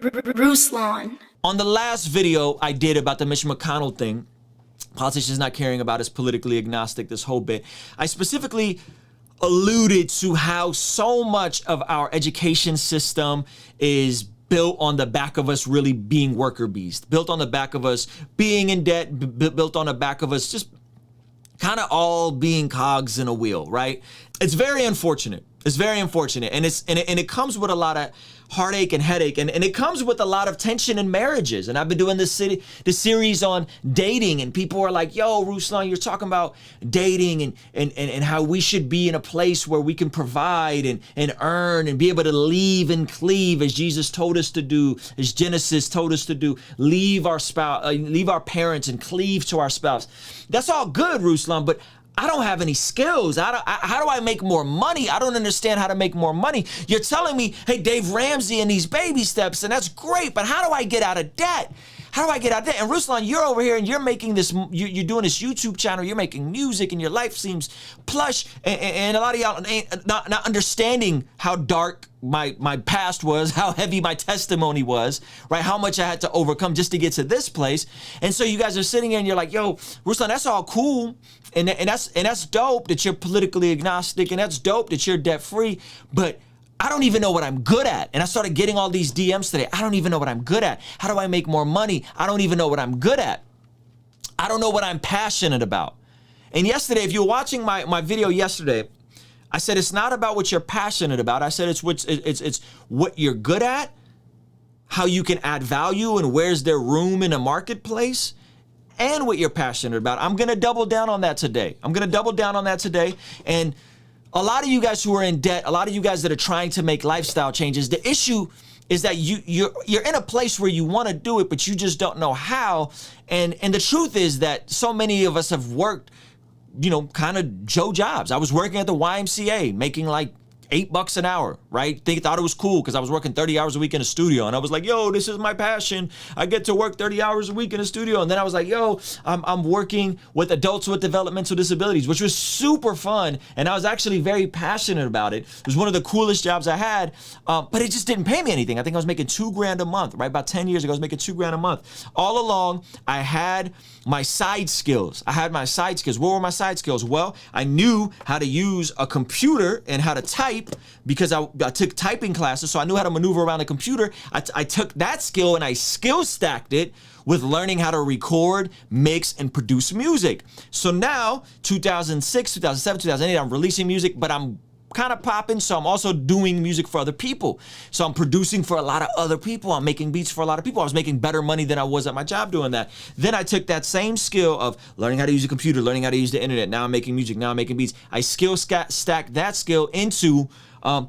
Ruslan. On the last video I did about the Mitch McConnell thing, politicians not caring about us, politically agnostic, this whole bit, I specifically alluded to how so much of our education system is built on the back of us really being worker bees, built on the back of us being in debt, built on the back of us just kind of all being cogs in a wheel, right? It's very unfortunate. It's very unfortunate. And it comes with a lot of heartache and headache, and it comes with a lot of tension in marriages. And I've been doing this series on dating, and people are like, yo, Ruslan, you're talking about dating and how we should be in a place where we can provide and earn and be able to leave and cleave as Jesus told us to do, as Genesis told us to do, leave our spouse, leave our parents and cleave to our spouse. That's all good, Ruslan, but I don't have any skills. How do I make more money? I don't understand how to make more money. You're telling me, hey, Dave Ramsey and these baby steps, and that's great, but how do I get out of debt? How do I get out of debt? And Ruslan, you're over here and you're making this, you're doing this YouTube channel, you're making music, and your life seems plush, and a lot of y'all ain't not understanding how dark my past was, how heavy my testimony was, right? How much I had to overcome just to get to this place. And so you guys are sitting here and you're like, yo, Ruslan, that's all cool. And that's dope that you're politically agnostic, and that's dope that you're debt free, but I don't even know what I'm good at. And I started getting all these DMs today. I don't even know what I'm good at. How do I make more money? I don't even know what I'm good at. I don't know what I'm passionate about. And yesterday, if you were watching my video yesterday, I said it's not about what you're passionate about. I said it's what you're good at, how you can add value, and where's there room in a marketplace, and what you're passionate about. I'm going to double down on that today. And a lot of you guys who are in debt, a lot of you guys that are trying to make lifestyle changes, the issue is that you're in a place where you want to do it, but you just don't know how. And the truth is that so many of us have worked, you know, kind of Joe jobs. I was working at the YMCA making like $8 an hour, right? Thought it was cool because I was working 30 hours a week in a studio, and I was like, yo, this is my passion. I get to work 30 hours a week in a studio. And then I was like, yo, I'm working with adults with developmental disabilities, which was super fun. And I was actually very passionate about it. It was one of the coolest jobs I had, but it just didn't pay me anything. I think I was making $2,000 a month, right? About 10 years ago, I was making $2,000 a month. All along, I had my side skills. What were my side skills? Well, I knew how to use a computer and how to type, because I took typing classes, so I knew how to maneuver around a computer. I took that skill and I skill stacked it with learning how to record, mix, and produce music. So now, 2006, 2007, 2008, I'm releasing music, but I'm kind of popping, so I'm also doing music for other people. So I'm producing for a lot of other people. I'm making beats for a lot of people. I was making better money than I was at my job doing that. Then I took that same skill of learning how to use a computer, learning how to use the internet. Now I'm making music. Now I'm making beats. I skill stacked that skill into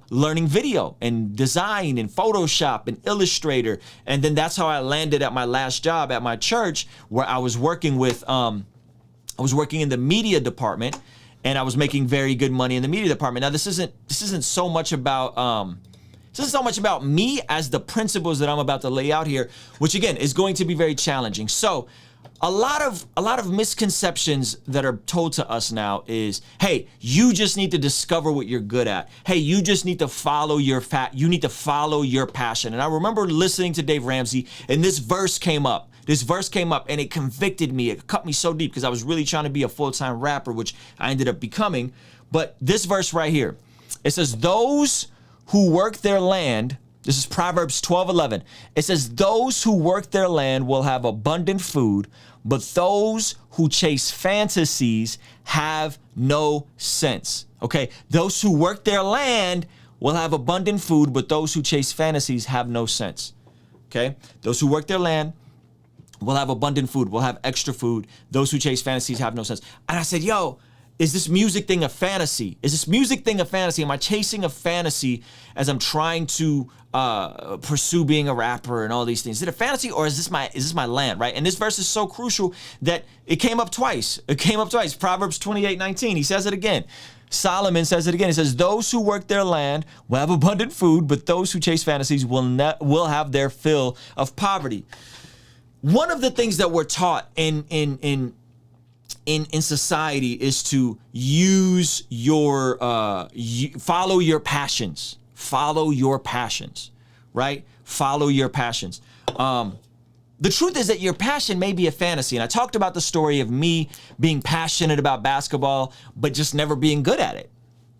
learning video and design and Photoshop and Illustrator. And then that's how I landed at my last job at my church, where I was working with, I was working in the media department, and I was making very good money in the media department. Now, this isn't so much about me as the principles that I'm about to lay out here, which again is going to be very challenging. So, a lot of misconceptions that are told to us now is, hey, you just need to discover what you're good at. Hey, you just need to follow your passion. And I remember listening to Dave Ramsey, and this verse came up. And it convicted me. It cut me so deep because I was really trying to be a full-time rapper, which I ended up becoming. But this verse right here, it says, those who work their land, this is Proverbs 12:11. It says, those who work their land will have abundant food, but those who chase fantasies have no sense. Okay? Those who work their land will have abundant food, but those who chase fantasies have no sense. Okay? Those who work their land will have abundant food, will have extra food. Those who chase fantasies have no sense. And I said, yo, is this music thing a fantasy? Am I chasing a fantasy as I'm trying to pursue being a rapper and all these things? Is it a fantasy, or is this my land, right? And this verse is so crucial that it came up twice. Proverbs 28:19. He says it again. Solomon says it again. He says, those who work their land will have abundant food, but those who chase fantasies will have their fill of poverty. One of the things that we're taught in society is to use follow your passions, right? Follow your passions. The truth is that your passion may be a fantasy. And I talked about the story of me being passionate about basketball, but just never being good at it.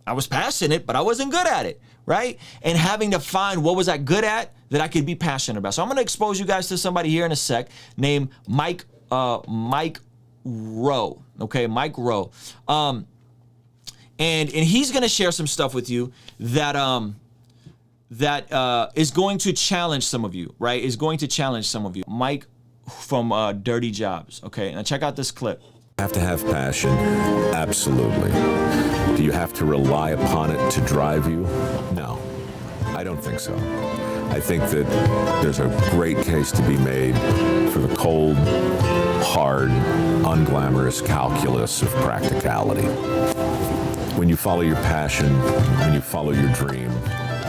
I was passionate, but I wasn't good at it, right? And having to find what was I good at that I could be passionate about. So I'm going to expose you guys to somebody here in a sec named Mike Rowe. Okay, Mike Rowe. And he's going to share some stuff with you that is going to challenge some of you, right? Is going to challenge some of you. Mike from Dirty Jobs. Okay, now check out this clip. You have to have passion, absolutely. Do you have to rely upon it to drive you? No, I don't think so. I think that there's a great case to be made for the cold, hard, unglamorous calculus of practicality. When you follow your passion, when you follow your dream,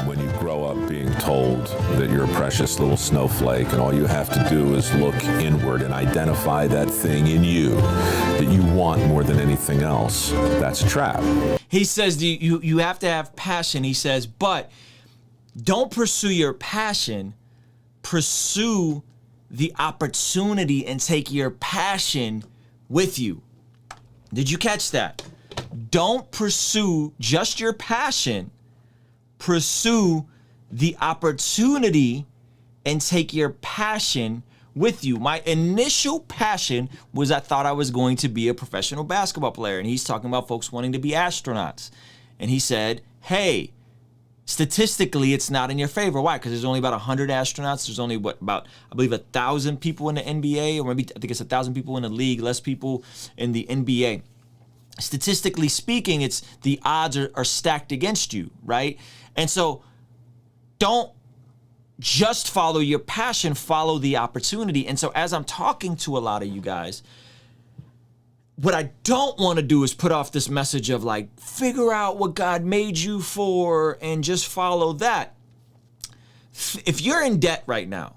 when you grow up being told that you're a precious little snowflake and all you have to do is look inward and identify that thing in you that you want more than anything else, that's a trap. He says you have to have passion, he says, but don't pursue your passion, pursue the opportunity and take your passion with you. Did you catch that? Don't pursue just your passion, pursue the opportunity and take your passion with you. My initial passion was I thought I was going to be a professional basketball player. And he's talking about folks wanting to be astronauts. And he said, hey, statistically, it's not in your favor. Why? Because there's only about 100 astronauts. There's only I believe 1,000 people in the NBA, or maybe I think it's 1,000 people in the league, less people in the NBA. Statistically speaking, it's the odds are stacked against you, right? And so don't just follow your passion, follow the opportunity. And so as I'm talking to a lot of you guys, what I don't want to do is put off this message of like, figure out what God made you for and just follow that. If you're in debt right now,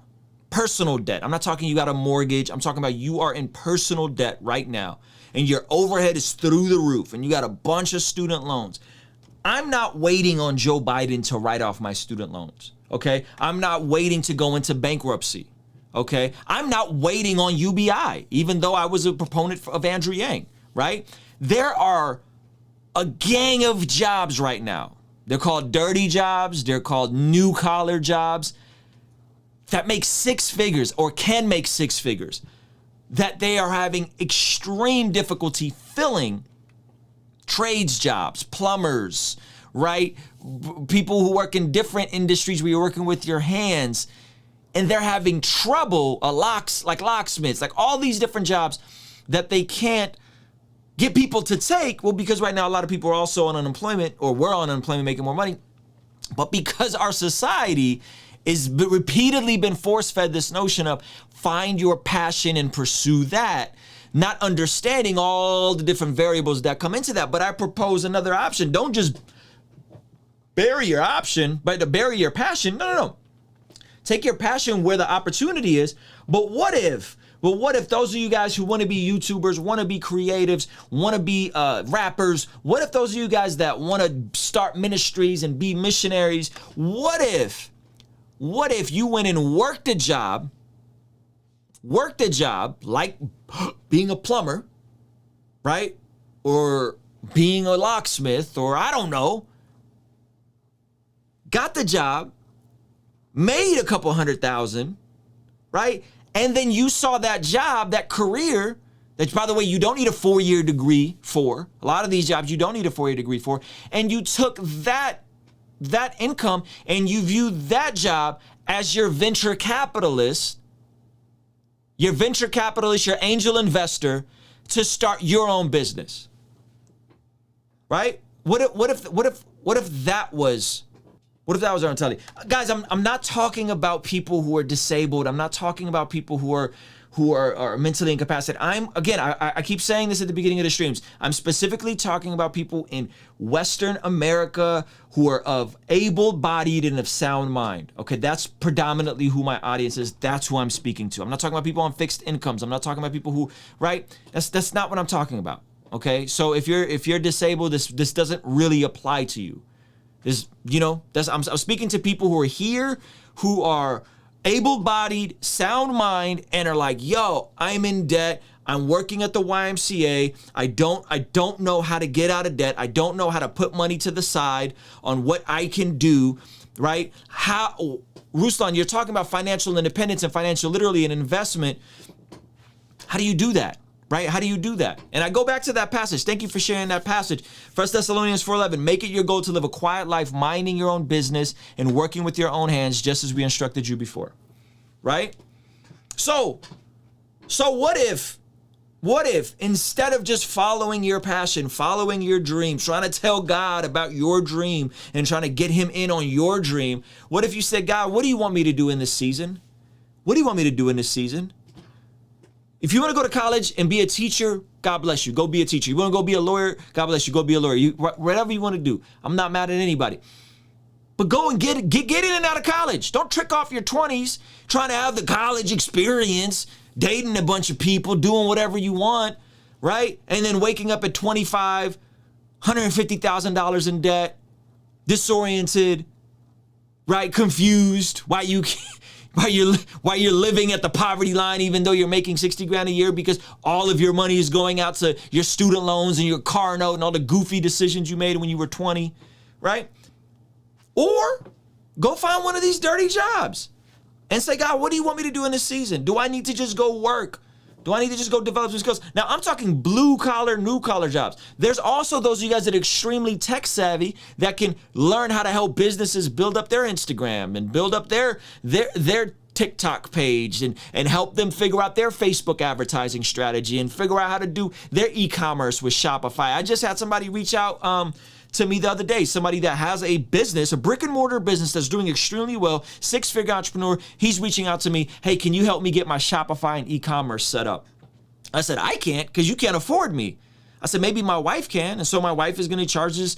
personal debt, I'm not talking you got a mortgage, I'm talking about you are in personal debt right now and your overhead is through the roof and you got a bunch of student loans. I'm not waiting on Joe Biden to write off my student loans, okay? I'm not waiting to go into bankruptcy, okay? I'm not waiting on UBI, even though I was a proponent of Andrew Yang, right? There are a gang of jobs right now. They're called dirty jobs. They're called new collar jobs that make six figures or can make six figures that they are having extreme difficulty filling. Trades jobs, plumbers, right? People who work in different industries where you're working with your hands and they're having trouble, locksmiths, like all these different jobs that they can't get people to take. Well, because right now a lot of people are also on unemployment or were on unemployment making more money. But because our society is repeatedly been force-fed this notion of find your passion and pursue that, not understanding all the different variables that come into that. But I propose another option. Don't just bury your option, but bury your passion. No. Take your passion where the opportunity is. But what if those of you guys who want to be YouTubers, want to be creatives, want to be rappers, what if those of you guys that want to start ministries and be missionaries, what if you went and worked a job like being a plumber, right? Or being a locksmith, or I don't know, got the job, made a couple $100,000, right? And then you saw that job, that career, that by the way, you don't need a 4-year degree for. A lot of these jobs you don't need a 4-year degree for. And you took that income and you viewed that job as your venture capitalist, your angel investor to start your own business, right? What if that was our mentality? Guys, I'm not talking about people who are disabled. I'm not talking about people who are mentally incapacitated. I keep saying this at the beginning of the streams. I'm specifically talking about people in Western America who are of able-bodied and of sound mind. Okay, that's predominantly who my audience is. That's who I'm speaking to. I'm not talking about people on fixed incomes. I'm not talking about people who, right? That's not what I'm talking about. Okay, so if you're disabled, this doesn't really apply to you. I'm speaking to people who are here, who are able-bodied, sound mind, and are like, yo, I'm in debt. I'm working at the YMCA. I don't know how to get out of debt. I don't know how to put money to the side on what I can do, right? Ruslan, you're talking about financial independence and financial literacy and investment. How do you do that? Right? How do you do that? And I go back to that passage. Thank you for sharing that passage. 1 Thessalonians 4:11, make it your goal to live a quiet life, minding your own business and working with your own hands, just as we instructed you before. Right? So what if instead of just following your passion, following your dream, trying to tell God about your dream and trying to get him in on your dream, what if you said, God, what do you want me to do in this season? What do you want me to do in this season? If you want to go to college and be a teacher, God bless you. Go be a teacher. You want to go be a lawyer? God bless you. Go be a lawyer. Whatever you want to do. I'm not mad at anybody. But go and get in and out of college. Don't trick off your 20s trying to have the college experience, dating a bunch of people, doing whatever you want, right? And then waking up at 25, $150,000 in debt, disoriented, right? Confused. Why you're living at the poverty line, even though you're making 60 grand a year, because all of your money is going out to your student loans and your car note and all the goofy decisions you made when you were 20, right? Or go find one of these dirty jobs and say, God, what do you want me to do in this season? Do I need to just go work? Do I need to just go develop some skills? Now, I'm talking blue collar, new collar jobs. There's also those of you guys that are extremely tech savvy that can learn how to help businesses build up their Instagram and build up their TikTok page and help them figure out their Facebook advertising strategy and figure out how to do their e-commerce with Shopify. I just had somebody reach out to me the other day, somebody that has a business, a brick and mortar business that's doing extremely well, 6-figure entrepreneur. He's reaching out to me. Hey, can you help me get my Shopify and e-commerce set up? I said, I can't, because you can't afford me. I said, maybe my wife can. And so my wife is going to charge this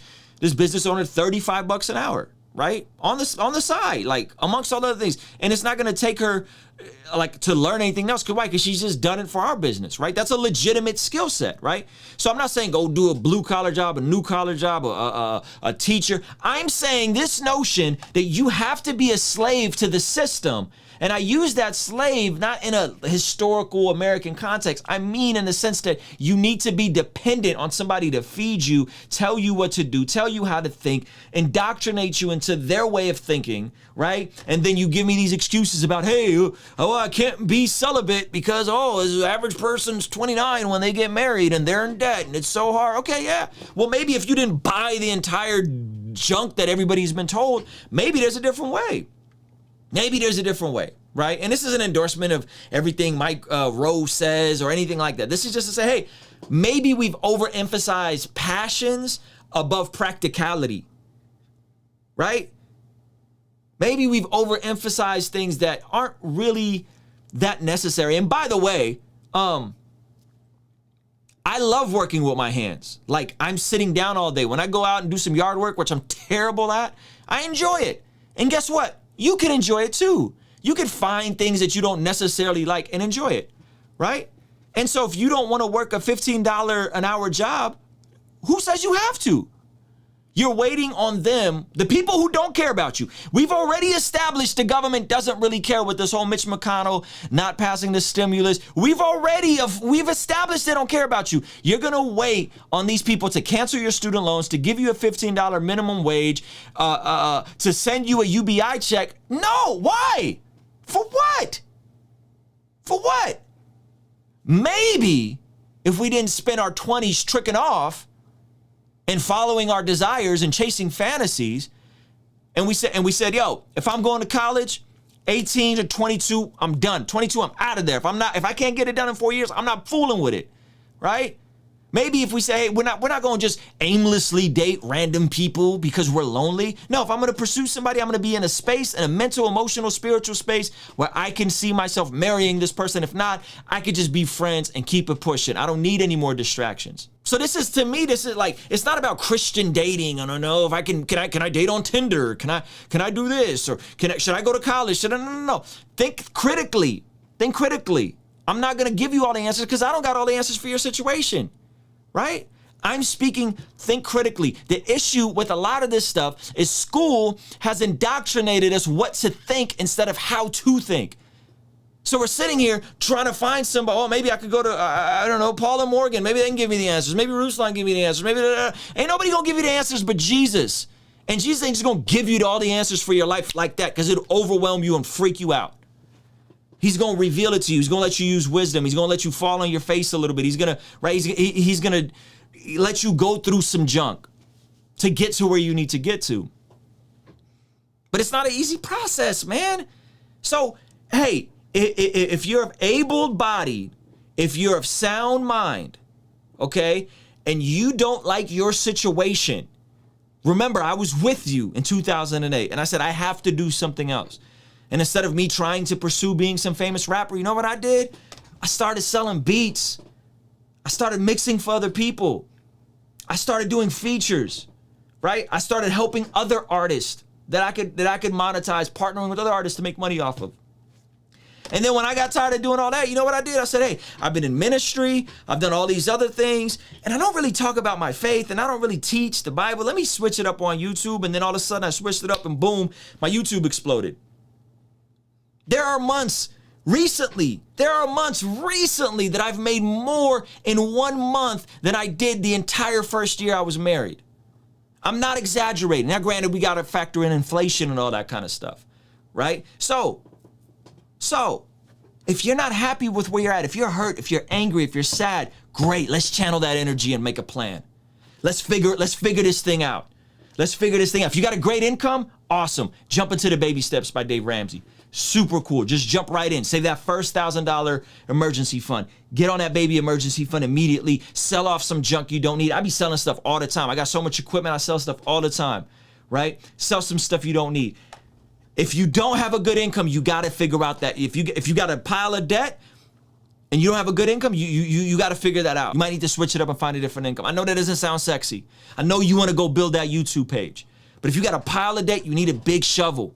business owner $35 an hour, right? On the side, like amongst all other things. And it's not going to take her like to learn anything else. Why? Because she's just done it for our business, right? That's a legitimate skill set, right? So I'm not saying go do a blue collar job, a new collar job, a teacher. I'm saying this notion that you have to be a slave to the system. And I use that slave not in a historical American context. I mean in the sense that you need to be dependent on somebody to feed you, tell you what to do, tell you how to think, indoctrinate you into their way of thinking, right? And then you give me these excuses about, hey, I can't be celibate because, the average person's 29 when they get married and they're in debt and it's so hard. Okay, yeah. Well, maybe if you didn't buy the entire junk that everybody's been told, maybe there's a different way. Maybe there's a different way, right? And this is an endorsement of everything Mike Rowe says or anything like that. This is just to say, hey, maybe we've overemphasized passions above practicality, right? Maybe we've overemphasized things that aren't really that necessary. And by the way, I love working with my hands. Like, I'm sitting down all day. When I go out and do some yard work, which I'm terrible at, I enjoy it. And guess what? You can enjoy it too. You can find things that you don't necessarily like and enjoy it, right? And so if you don't want to work a $15 an hour job, who says you have to? You're waiting on them, the people who don't care about you. We've already established the government doesn't really care with this whole Mitch McConnell not passing the stimulus. We've established they don't care about you. You're going to wait on these people to cancel your student loans, to give you a $15 minimum wage, to send you a UBI check. No, why? For what? For what? Maybe if we didn't spend our 20s tricking off and following our desires and chasing fantasies, and we said, yo, if I'm going to college, 18 to 22, I'm done. 22, I'm out of there. If I can't get it done in 4 years, I'm not fooling with it, right? Maybe if we say, hey, we're not going to just aimlessly date random people because we're lonely. No, if I'm going to pursue somebody, I'm going to be in a space, in a mental, emotional, spiritual space where I can see myself marrying this person. If not, I could just be friends and keep it pushing. I don't need any more distractions. So this is like, it's not about Christian dating. I don't know if I can I date on Tinder? Can I do this? Or should I go to college? No. Think critically. I'm not going to give you all the answers because I don't got all the answers for your situation. Right? I'm speaking, think critically. The issue with a lot of this stuff is school has indoctrinated us what to think instead of how to think. So we're sitting here trying to find somebody. Oh, maybe I could go to, I don't know, Paul and Morgan. Maybe they can give me the answers. Maybe Ruslan give me the answers. Maybe, ain't nobody gonna give you the answers but Jesus. And Jesus ain't just gonna give you all the answers for your life like that because it'll overwhelm you and freak you out. He's gonna reveal it to you. He's gonna let you use wisdom. He's gonna let you fall on your face a little bit. He's gonna, right? He's gonna let you go through some junk to get to where you need to get to. But it's not an easy process, man. So, hey, if you're able-bodied, if you're of sound mind, okay, and you don't like your situation, remember, I was with you in 2008, and I said, I have to do something else. And instead of me trying to pursue being some famous rapper, you know what I did? I started selling beats. I started mixing for other people. I started doing features, right? I started helping other artists that I could monetize, partnering with other artists to make money off of. And then when I got tired of doing all that, you know what I did? I said, hey, I've been in ministry, I've done all these other things, and I don't really talk about my faith, and I don't really teach the Bible. Let me switch it up on YouTube. And then all of a sudden I switched it up and boom, my YouTube exploded. There are months recently that I've made more in 1 month than I did the entire first year I was married. I'm not exaggerating. Now, granted, we got to factor in inflation and all that kind of stuff, right? So, if you're not happy with where you're at, if you're hurt, if you're angry, if you're sad, great. Let's channel that energy and make a plan. Let's figure this thing out. If you got a great income, awesome. Jump into the Baby Steps by Dave Ramsey. Super cool. Just jump right in. Save that first $1,000 emergency fund. Get on that baby emergency fund immediately. Sell off some junk you don't need. I be selling stuff all the time. I got so much equipment. I sell stuff all the time, right? Sell some stuff you don't need. If you don't have a good income, you got to figure out that if you got a pile of debt and you don't have a good income, you got to figure that out. You might need to switch it up and find a different income. I know that doesn't sound sexy. I know you want to go build that YouTube page. But if you got a pile of debt, you need a big shovel.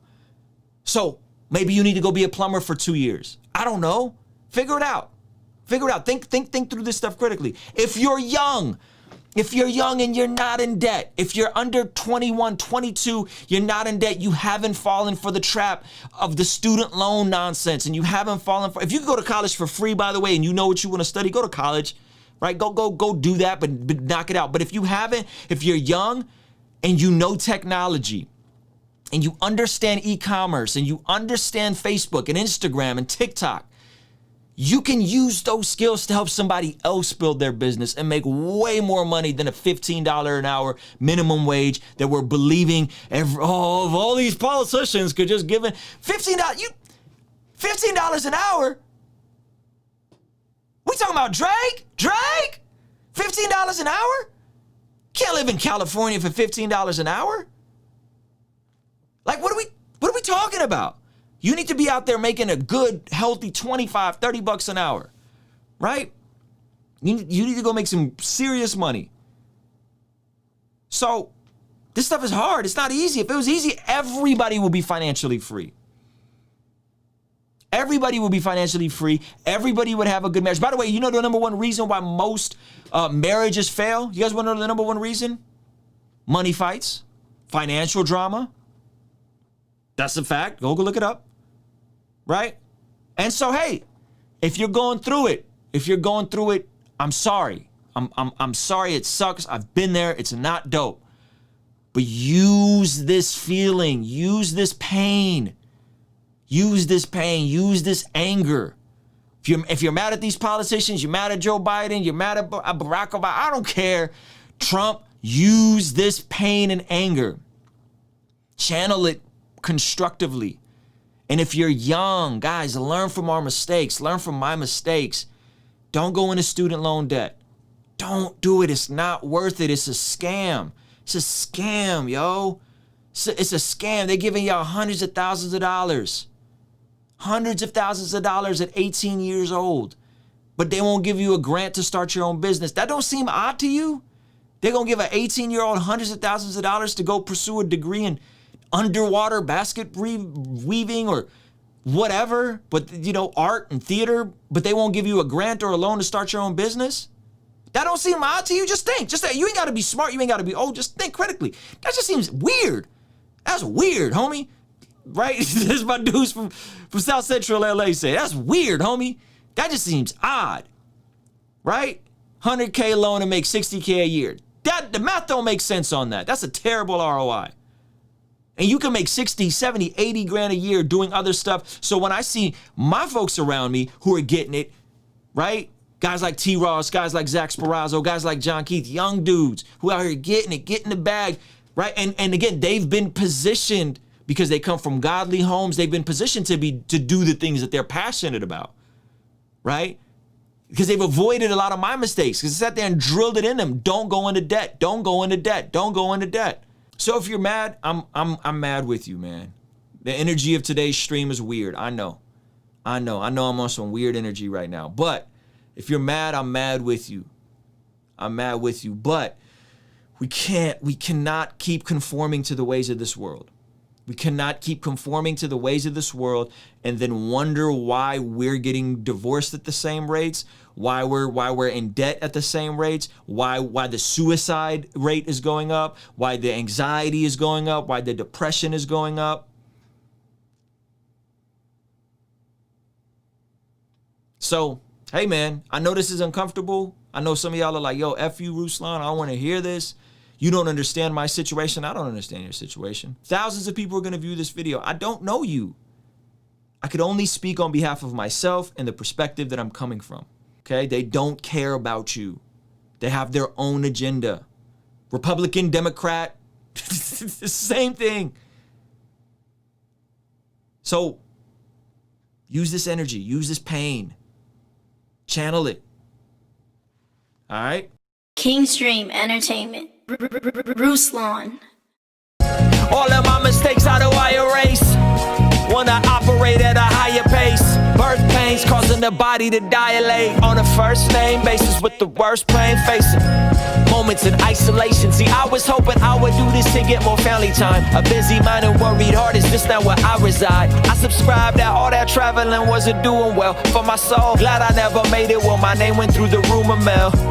So maybe you need to go be a plumber for 2 years. I don't know. Figure it out. Think through this stuff critically. If you're young and you're not in debt, if you're under 21, 22, you're not in debt, you haven't fallen for the trap of the student loan nonsense, and you haven't fallen for, if you can go to college for free, by the way, and you know what you want to study, go to college, right? Go do that, but knock it out. But if you haven't, if you're young and you know technology, and you understand e-commerce, and you understand Facebook and Instagram and TikTok, you can use those skills to help somebody else build their business and make way more money than a $15 an hour minimum wage that we're believing all these politicians could just give it. $15 an hour? We talking about Drake? $15 an hour? Can't live in California for $15 an hour? Like, what are we talking about? You need to be out there making a good, healthy 25, 30 bucks an hour, right? You need to go make some serious money. So this stuff is hard. It's not easy. If it was easy, everybody will be financially free. Everybody will be financially free. Everybody would have a good marriage. By the way, you know the number one reason why most marriages fail? You guys want to know the number one reason? Money fights, financial drama. That's a fact. Go look it up. Right? And so, hey, if you're going through it, I'm sorry. I'm sorry. It sucks. I've been there. It's not dope. But use this feeling. Use this pain. Use this anger. If you're mad at these politicians, you're mad at Joe Biden, you're mad at Barack Obama, I don't care. Trump, use this pain and anger. Channel it constructively. And if you're young, guys, learn from our mistakes. Learn from my mistakes. Don't go into student loan debt. Don't do it. It's not worth it. It's a scam. It's a scam, yo. It's a scam. They're giving y'all hundreds of thousands of dollars. Hundreds of thousands of dollars at 18 years old. But they won't give you a grant to start your own business. That don't seem odd to you? They're going to give an 18-year-old hundreds of thousands of dollars to go pursue a degree in underwater basket weaving or whatever, but art and theater, but they won't give you a grant or a loan to start your own business? That don't seem odd to you? Just think. Just you ain't got to be smart. You ain't got to be old. Just think critically. That just seems weird. That's weird, homie. Right? This is my dudes from South Central LA say. That's weird, homie. That just seems odd. Right? 100K loan and make 60K a year. The math don't make sense on that. That's a terrible ROI. And you can make 60, 70, 80 grand a year doing other stuff. So when I see my folks around me who are getting it, right? Guys like T-Ross, guys like Zach Sparazzo, guys like John Keith, young dudes who out here getting it, getting the bag, right? And again, they've been positioned because they come from godly homes. They've been positioned to do the things that they're passionate about, right? Because they've avoided a lot of my mistakes because I sat there and drilled it in them. Don't go into debt. Don't go into debt. Don't go into debt. So if you're mad, I'm mad with you, man. The energy of today's stream is weird. I know I'm on some weird energy right now. But if you're mad, I'm mad with you. I'm mad with you. But we cannot keep conforming to the ways of this world. We cannot keep conforming to the ways of this world and then wonder why we're getting divorced at the same rates, why we're in debt at the same rates, why the suicide rate is going up, why the anxiety is going up, why the depression is going up. So, hey man, I know this is uncomfortable. I know some of y'all are like, yo, F you, Ruslan, I don't want to hear this. You don't understand my situation. I don't understand your situation. Thousands of people are going to view this video. I don't know you. I could only speak on behalf of myself and the perspective that I'm coming from. Okay? They don't care about you. They have their own agenda. Republican, Democrat, it's the same thing. So use this energy, use this pain, channel it. All right? Kingstream Entertainment. Ruslan. All of my mistakes, how do I erase? Wanna operate at a higher pace. Birth pains causing the body to dilate. On a first name basis with the worst pain facing. Moments in isolation. See, I was hoping I would do this to get more family time. A busy mind and worried heart is just not where I reside. I subscribed that all that traveling wasn't doing well for my soul. Glad I never made it when my name went through the rumor mill.